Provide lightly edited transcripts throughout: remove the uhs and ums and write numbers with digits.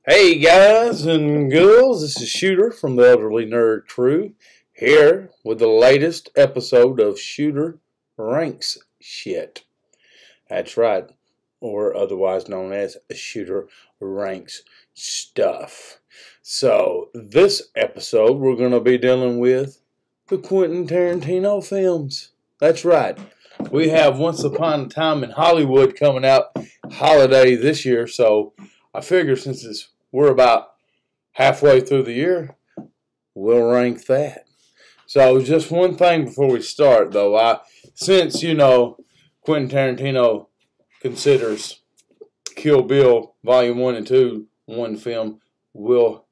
Hey guys and girls, this is Shooter from the Elderly Nerd Crew here with the latest episode of Shooter Ranks Shit. That's right, or otherwise known as Shooter Ranks Stuff. So, this episode we're going to be dealing with the Quentin Tarantino films. That's right. We have Once Upon a Time in Hollywood coming out holiday this year, so I figure since we're about halfway through the year, we'll rank that. So just one thing before we start, though. Since, Quentin Tarantino considers Kill Bill Volume 1 and 2 one film, we'll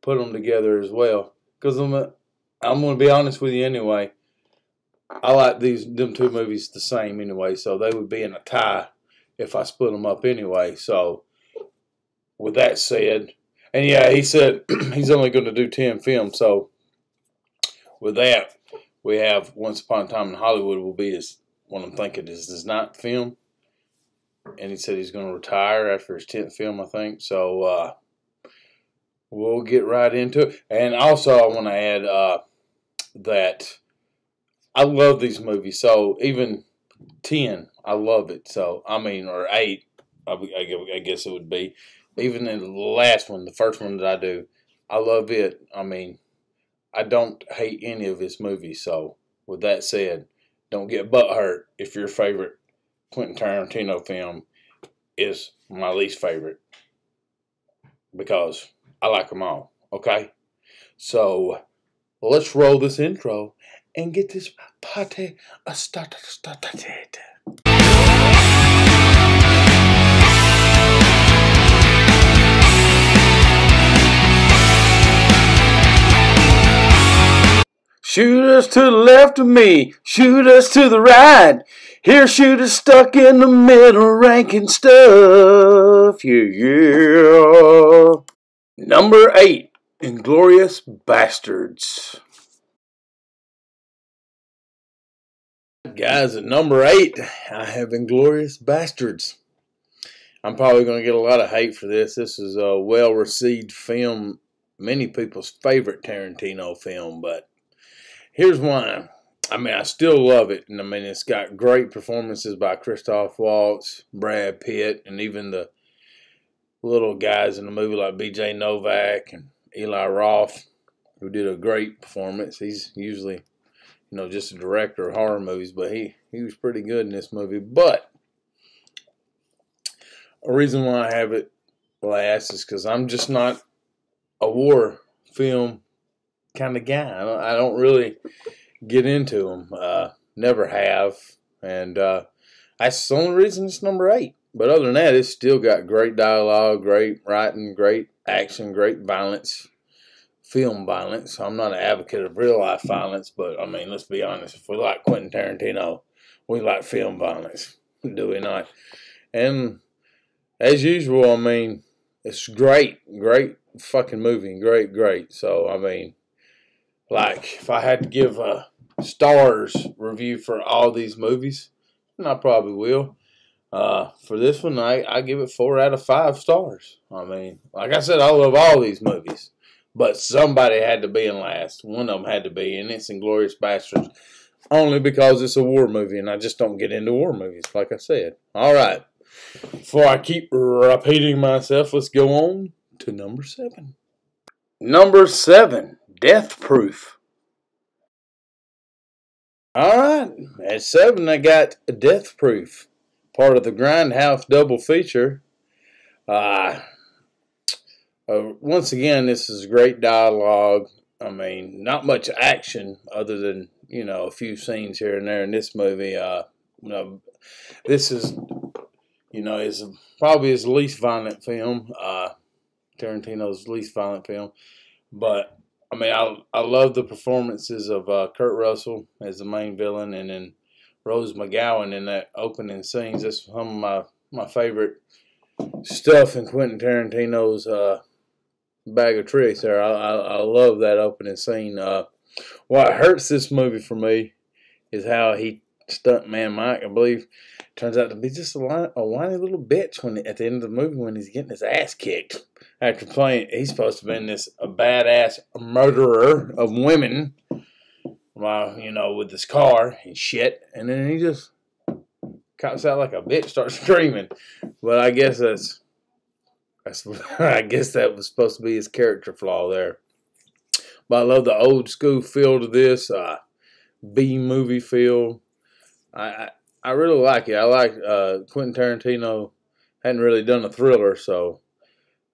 put them together as well. Because I'm going to be honest with you anyway. I like them two movies the same anyway, so they would be in a tie if I split them up anyway. So, with that said, and yeah, he said he's only going to do 10 films. So, with that, we have Once Upon a Time in Hollywood will be what I'm thinking is his 9th film. And he said he's going to retire after his 10th film, I think. So, we'll get right into it. And also, I want to add that I love these movies. So, even 10, I love it. So, or 8, I guess it would be. Even in the last one, the first one that I do, I love it. I don't hate any of his movies. So, with that said, don't get butthurt if your favorite Quentin Tarantino film is my least favorite. Because I like them all. Okay? So, let's roll this intro and get this party started. Shooters to the left of me, shooters to the right. Here shooters stuck in the middle ranking stuff. Yeah. Number 8, Inglourious Bastards. Guys, at number 8, I have Inglourious Bastards. I'm probably going to get a lot of hate for this. This is a well-received film, many people's favorite Tarantino film, but here's why. I still love it. And it's got great performances by Christoph Waltz, Brad Pitt, and even the little guys in the movie like B.J. Novak and Eli Roth, who did a great performance. He's usually, just a director of horror movies, but he was pretty good in this movie. But a reason why I have it last is because I'm just not a war film kind of guy. I don't really get into them. Never have. And that's the only reason it's number 8. But other than that, it's still got great dialogue, great writing, great action, great violence, film violence. I'm not an advocate of real life violence, but let's be honest. If we like Quentin Tarantino, we like film violence. Do we not? And as usual, it's great fucking movie. Great. So, if I had to give a stars review for all these movies, and I probably will, for this one, I give it 4 out of 5 stars. Like I said, I love all these movies, but somebody had to be in last. One of them had to be, and it's Inglourious Bastards, only because it's a war movie, and I just don't get into war movies, like I said. All right, before I keep repeating myself, let's go on to number 7. Number 7, Death Proof. Alright, at 7 I got Death Proof, part of the Grindhouse double feature. Once again, this is great dialogue. Not much action other than, a few scenes here and there in this movie. This is, is probably his least violent film, Tarantino's least violent film. But I love the performances of Kurt Russell as the main villain, and then Rose McGowan in that opening scenes. That's some of my favorite stuff in Quentin Tarantino's bag of tricks there. I love that opening scene. What hurts this movie for me is how he stuntman Mike, I believe, turns out to be just a whiny little bitch at the end of the movie when he's getting his ass kicked. After playing, he's supposed to have been this a badass murderer of women, while, you know, with his car and shit, and then he just cops out like a bitch, starts screaming. But I guess I guess that was supposed to be his character flaw there. But I love the old school feel to this, B movie feel. I really like it. I like Quentin Tarantino hadn't really done a thriller, so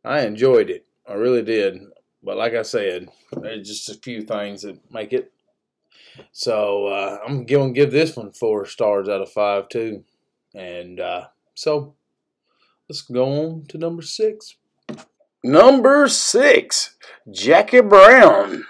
I enjoyed it. I really did. But like I said, there's just a few things that make it. So I'm going to give this one 4 stars out of 5 too. And so let's go on to number 6. Number 6, Jackie Brown.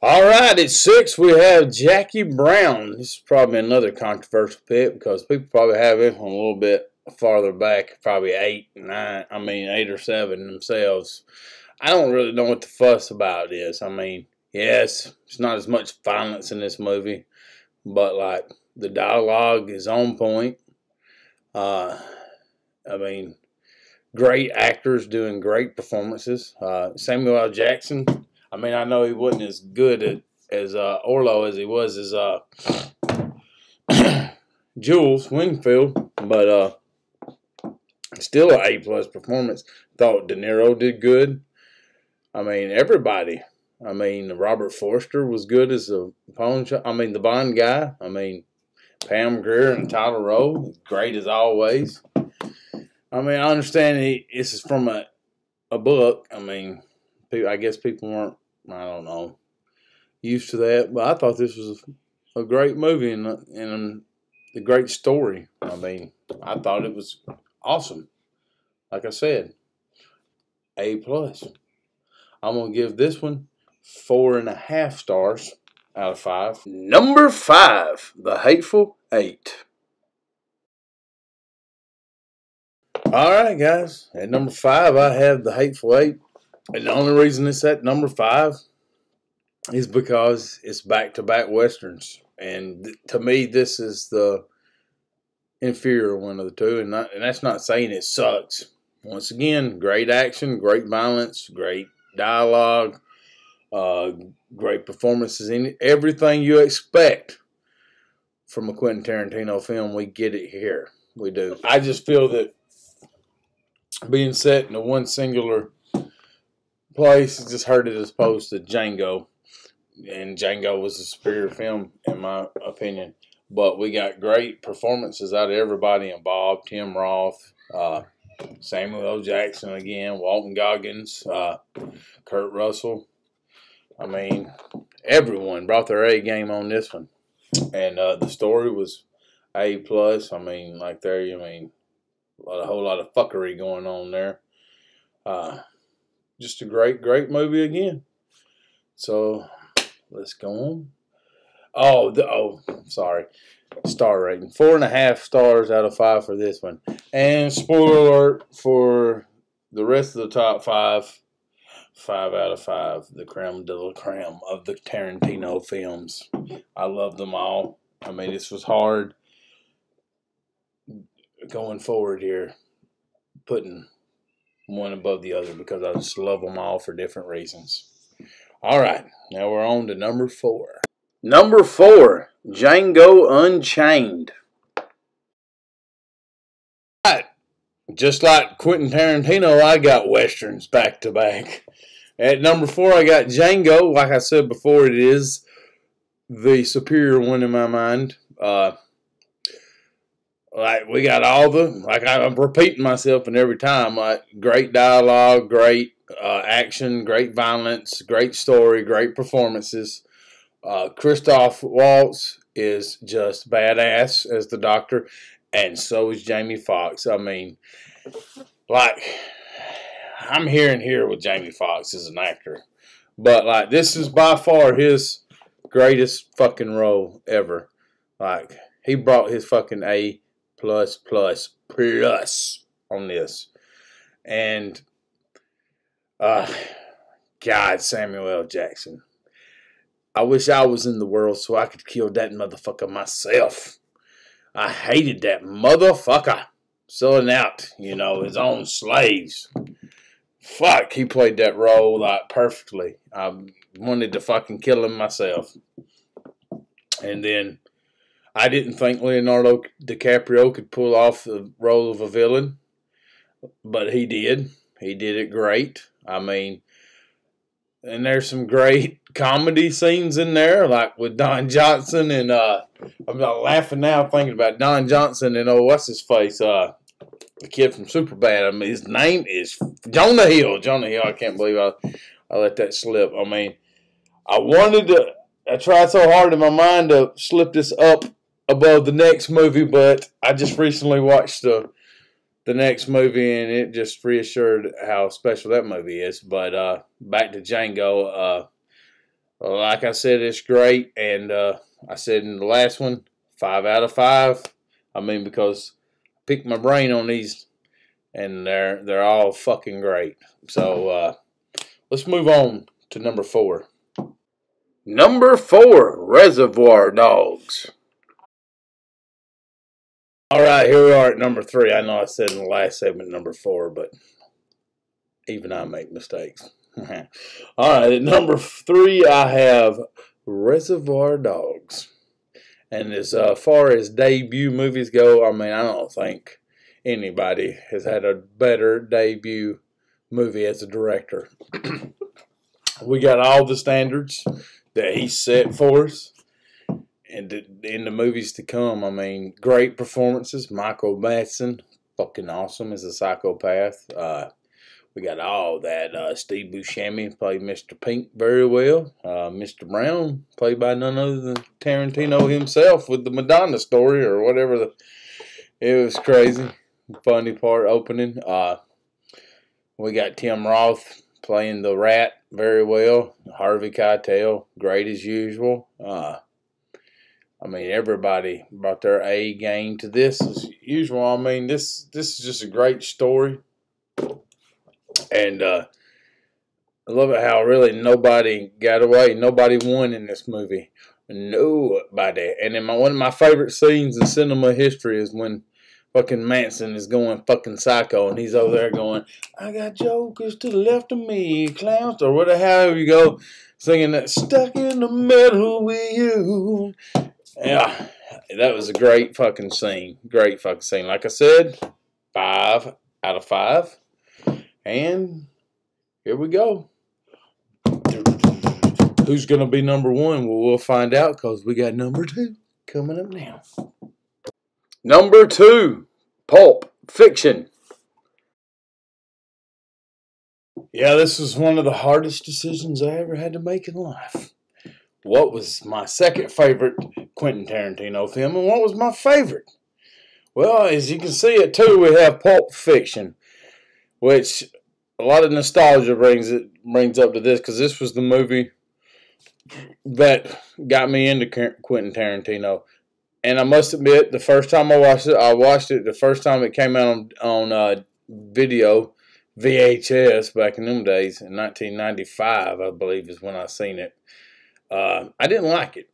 All right, at 6 we have Jackie Brown. This is probably another controversial pick because people probably have it one a little bit farther back, probably 8 or 7 themselves. I don't really know what the fuss about is. I mean, yes, it's not as much violence in this movie, but like the dialogue is on point. I mean, great actors doing great performances. Samuel L. Jackson. I mean, I know he wasn't as good as Orlo as he was as Jules Wingfield, but still an A+ performance. Thought De Niro did good. I mean, everybody. I mean, Robert Forster was good as a pawn shop. I mean, the Bond guy. I mean, Pam Grier and Tyler Rowe, great as always. I mean, I understand this is from a book. I mean, I guess people weren't, I don't know, used to that. But I thought this was a great movie and a great story. I mean, I thought it was awesome. Like I said, A+. I'm going to give this one 4.5 stars out of 5. Number 5, The Hateful Eight. Alright, guys. At number 5, I have The Hateful Eight. And the only reason it's at number 5 is because it's back-to-back Westerns. And to me, this is the inferior one of the two. And that's not saying it sucks. Once again, great action, great violence, great dialogue, great performances in it. Everything you expect from a Quentin Tarantino film, we get it here. We do. I just feel that being set in a one singular place just hurt it as opposed to Django. And Django was a superior film, in my opinion. But we got great performances out of everybody involved. Tim Roth, Samuel L. Jackson again, Walton Goggins, Kurt Russell. I mean, everyone brought their A game on this one. And the story was A+. I mean, like there, I mean, a whole lot of fuckery going on there. Just a great, great movie again. So let's go on. Sorry. Star rating 4.5 stars out of 5 for this one. And spoiler alert for the rest of the top 5. 5 out of 5. The creme de la creme of the Tarantino films. I love them all. I mean, this was hard going forward here, putting one above the other because I just love them all for different reasons. All right, now we're on to number 4. Number 4, Django Unchained. All right, just like Quentin Tarantino, I got Westerns back to back. At number 4, I got Django. Like I said before, it is the superior one in my mind. Like we got all I'm repeating myself in every time. Like great dialogue, great action, great violence, great story, great performances. Christoph Waltz is just badass as the Doctor, and so is Jamie Foxx. I mean, like I'm here with Jamie Foxx as an actor, but like this is by far his greatest fucking role ever. Like he brought his fucking A++ on this. And God, Samuel L. Jackson. I wish I was in the world so I could kill that motherfucker myself. I hated that motherfucker selling out, his own slaves. Fuck, he played that role like perfectly. I wanted to fucking kill him myself. And then I didn't think Leonardo DiCaprio could pull off the role of a villain, but he did. He did it great. I mean, and there's some great comedy scenes in there, like with Don Johnson and I'm not laughing now thinking about Don Johnson and what's his face, the kid from Superbad. I mean, his name is Jonah Hill. Jonah Hill. I can't believe I let that slip. I mean, I tried so hard in my mind to slip this up above the next movie, but I just recently watched the next movie, and it just reassured how special that movie is. But back to Django. Like I said, it's great, and I said in the last one, 5 out of 5. I mean, because I picked my brain on these, and they're all fucking great. So let's move on to number 4. Number 4, Reservoir Dogs. All right, here we are at number 3. I know I said in the last segment number 4, but even I make mistakes. All right, at number 3, I have Reservoir Dogs. And as far as debut movies go, I mean, I don't think anybody has had a better debut movie as a director. We got all the standards that he set for us. And in the movies to come, I mean, great performances. Michael Madsen, fucking awesome as a psychopath. We got all that. Steve Buscemi played Mr. Pink very well. Mr. Brown, played by none other than Tarantino himself with the Madonna story or whatever. It was crazy. Funny part opening. We got Tim Roth playing the rat very well. Harvey Keitel, great as usual. I mean, everybody brought their A game to this as usual. I mean, this is just a great story. And I love it how really nobody got away. Nobody won in this movie. Nobody. And then one of my favorite scenes in cinema history is when fucking Manson is going fucking psycho, and he's over there going, I got jokers to the left of me, clowns, or whatever, however you go, singing that stuck in the middle with you. Yeah, that was a great fucking scene. Great fucking scene. Like I said, 5 out of 5. And here we go. Who's going to be number 1? Well, we'll find out because we got number 2 coming up now. Number 2, Pulp Fiction. Yeah, this was one of the hardest decisions I ever had to make in life. What was my second favorite Quentin Tarantino film, and what was my favorite? Well, as you can see at 2, we have Pulp Fiction, which a lot of nostalgia brings up to this, because this was the movie that got me into Quentin Tarantino. And I must admit, the first time I watched it the first time it came out on video, VHS, back in them days, in 1995, I believe is when I seen it. I didn't like it.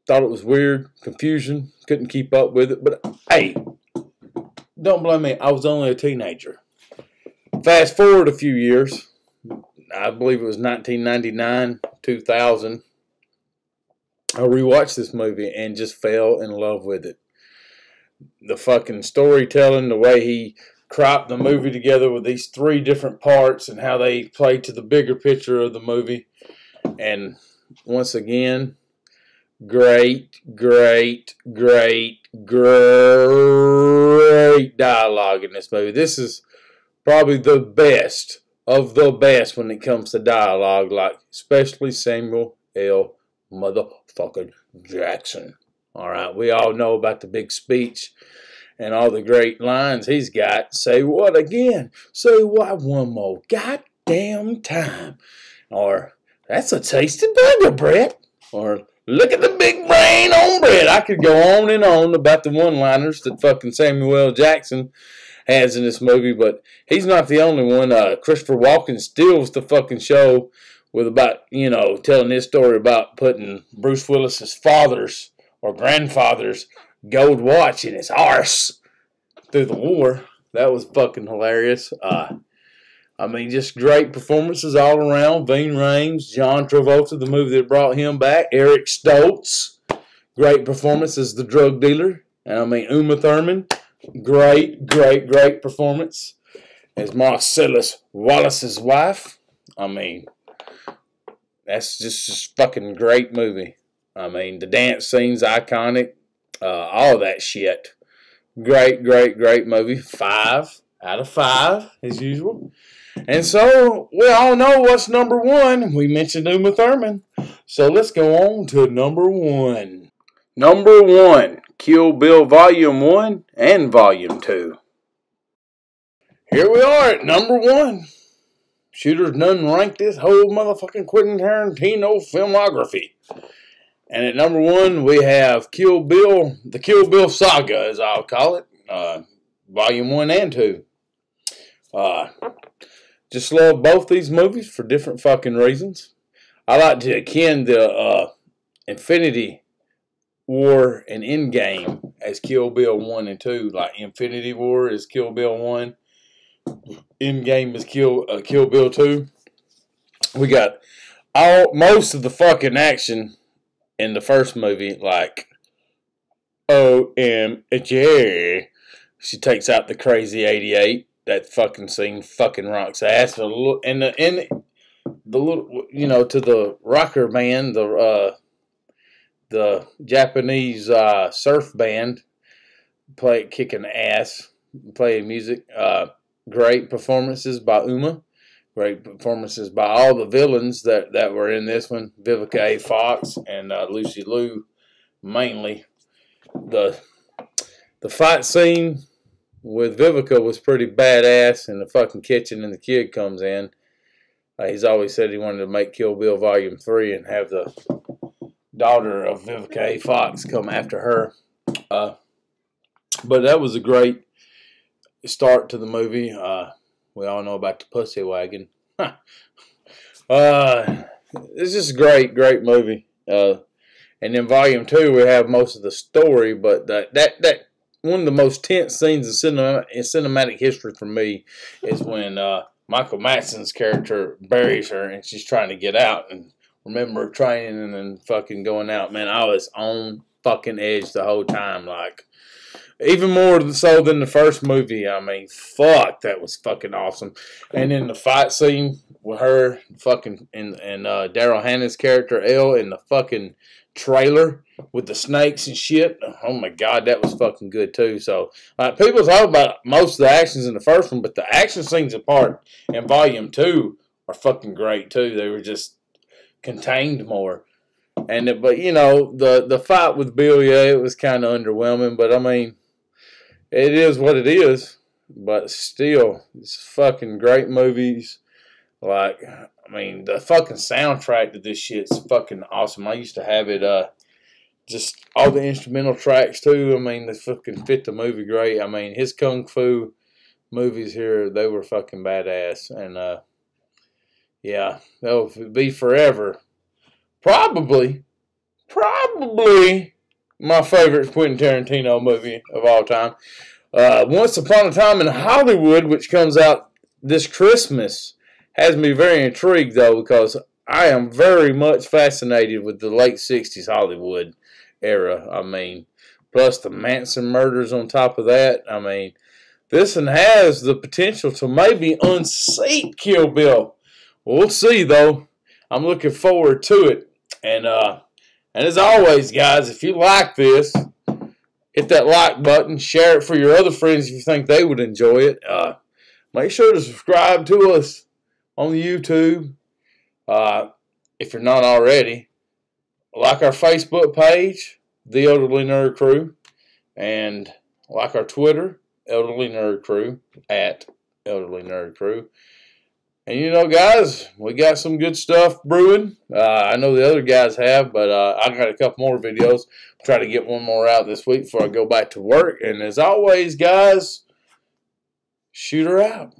Thought it was weird, confusion, couldn't keep up with it. But hey, don't blame me. I was only a teenager. Fast forward a few years, I believe it was 1999, 2000. I rewatched this movie and just fell in love with it. The fucking storytelling, the way he cropped the movie together with these 3 different parts and how they play to the bigger picture of the movie. And once again, great dialogue in this movie. This is probably the best of the best when it comes to dialogue, like especially Samuel L. motherfucking Jackson. All right, we all know about the big speech and all the great lines he's got. Say what again? Say what one more goddamn time? Or that's a tasty burger, Brett. Or look at the big brain on Brett. I could go on and on about the one-liners that fucking Samuel L. Jackson has in this movie, but he's not the only one. Christopher Walken steals the fucking show with about, telling this story about putting Bruce Willis's father's or grandfather's gold watch in his arse through the war. That was fucking hilarious. Just great performances all around. Ving Rhames, John Travolta, the movie that brought him back. Eric Stoltz, great performance as the drug dealer. And Uma Thurman, great performance as Marcellus Wallace's wife. That's just fucking great movie. The dance scenes, iconic. All that shit. Great movie. 5 out of 5, as usual. And so, we all know what's number 1. We mentioned Uma Thurman. So, let's go on to number 1. Number 1, Kill Bill Volume 1 and Volume 2. Here we are at number 1. Shooter's done ranked this whole motherfucking Quentin Tarantino filmography. And at number 1, we have Kill Bill, the Kill Bill Saga, as I'll call it. Volume 1 and 2. Just love both these movies for different fucking reasons. I like to akin the Infinity War and Endgame as Kill Bill 1 and 2. Like Infinity War is Kill Bill 1. Endgame is Kill Bill 2. We got most of the fucking action in the first movie, like OMG. She takes out the crazy 88. That fucking scene fucking rocks ass. And the little, to the rocker band, the Japanese surf band, kicking ass, playing music. Great performances by Uma. Great performances by all the villains that were in this one. Vivica A. Fox and Lucy Liu, mainly. The fight scene with Vivica was pretty badass in the fucking kitchen, and the kid comes in. He's always said he wanted to make Kill Bill Volume 3 and have the daughter of Vivica A. Fox come after her. But that was a great start to the movie. We all know about the pussy wagon. It's just a great movie. And in Volume 2, we have most of the story, but that one of the most tense scenes in cinematic history for me is when Michael Madsen's character buries her and she's trying to get out. And remember training and fucking going out. Man, I was on fucking edge the whole time. Like, even more so than the first movie. Fuck, that was fucking awesome. And then the fight scene with her fucking and Daryl Hannah's character Elle in the fucking trailer with the snakes and shit. Oh my god, that was fucking good too. So people talk about most of the actions in the first one, but the action scenes apart in Volume 2 are fucking great too. They were just contained more. And but the fight with Bill, it was kind of underwhelming, but it is what it is. But still, it's fucking great movies. Like, the fucking soundtrack to this shit's fucking awesome. I used to have it, just all the instrumental tracks too. They fucking fit the movie great. His Kung Fu movies here, they were fucking badass. And, yeah, they'll be forever. Probably my favorite Quentin Tarantino movie of all time. Once Upon a Time in Hollywood, which comes out this Christmas, has me very intrigued, though, because I am very much fascinated with the late 60s Hollywood era. Plus the Manson murders on top of that. This one has the potential to maybe unseat Kill Bill. We'll see, though. I'm looking forward to it. And as always, guys, if you like this, hit that like button. Share it for your other friends if you think they would enjoy it. Make sure to subscribe to us on YouTube if you're not already. Like our Facebook page, The Elderly Nerd Crew. And like our Twitter, Elderly Nerd Crew, at Elderly Nerd Crew. And guys, we got some good stuff brewing. I know the other guys have, but I got a couple more videos. Try to get one more out this week before I go back to work. And as always, guys, shoot her out.